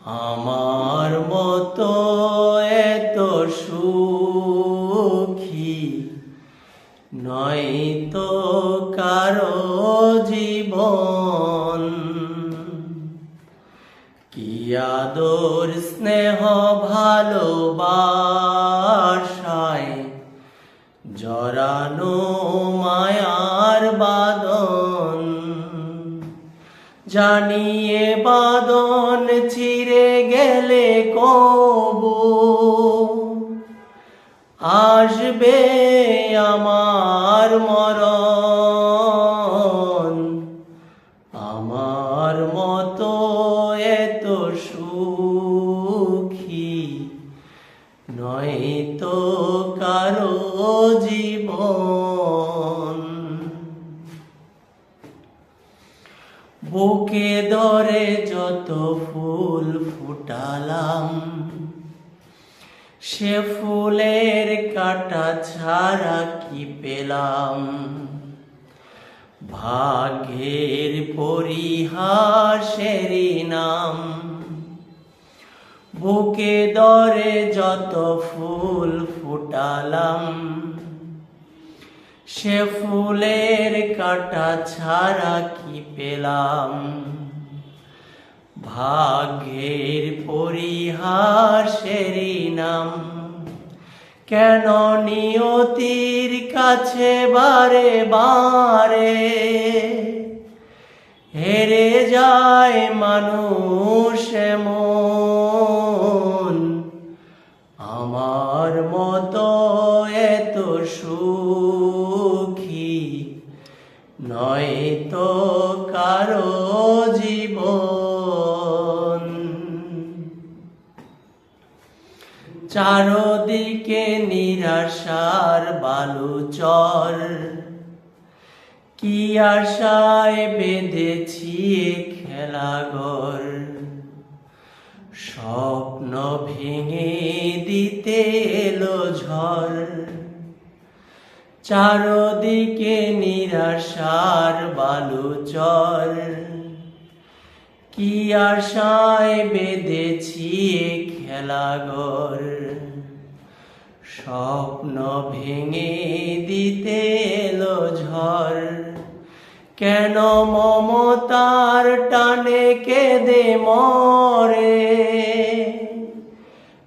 আমার মতো এত সুখী নয়তো কারো জীবন। কি আদর স্নেহ ভালোবাসায় জড়ানো মায়ার বাঁধন। জানিয়ে বাঁধন ছিঁড়ে গেলে কবু আসবে আমার মরণ। আমার মতো এত সুখী নয়তো কারো জীবন। বুকে ধরে যত ফুল ফুটালাম, সে ফুলের কাঁটা ছাড়া কি পেলাম। ভাগ্যের পরিহাসেরই নাম। বুকে ধরে যত ফুল ফুটালাম, সে ফুলের কাঁটা ছাড়া কি পেলাম। ভাগ্যের পরিহাসেরই নাম। কেন নিয়তির কাছে বারে বারে হেরে যায় মানুষ এমন। আমার মতো এত সুখী নয়তো কারো জীবন। চারদিকে নিরাশার বালুচর, কি আশায় বেঁধেছি খেলাঘর। স্বপ্ন ভেঙে দিতে এলো ঝড়। চারদিকে নিরাশার বালুচর, কি আশায় বেঁধেছি খেলাঘর। স্বপ্ন ভেঙে দিতে এলো ঝড়। কেন মমতার টানে কেঁদে মরে,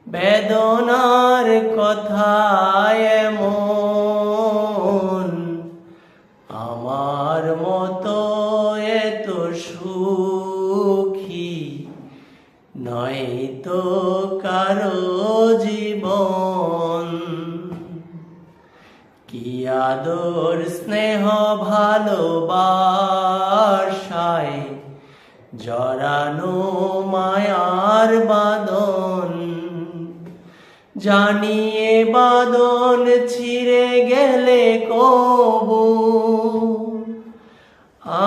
বেদনার কথা এমন। আমার মতো এত সুখী নয়তো কারো জীবন। কি আদর স্নেহ ভালোবাসায় জড়ানো মায়ার বাঁধন। জানিয়ে বাঁধন ছিঁড়ে গেলে কবু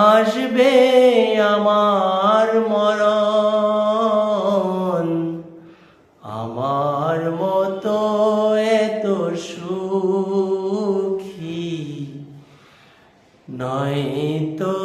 আসবে আমার মরণ। আমার মতো এত সুখী নয়তো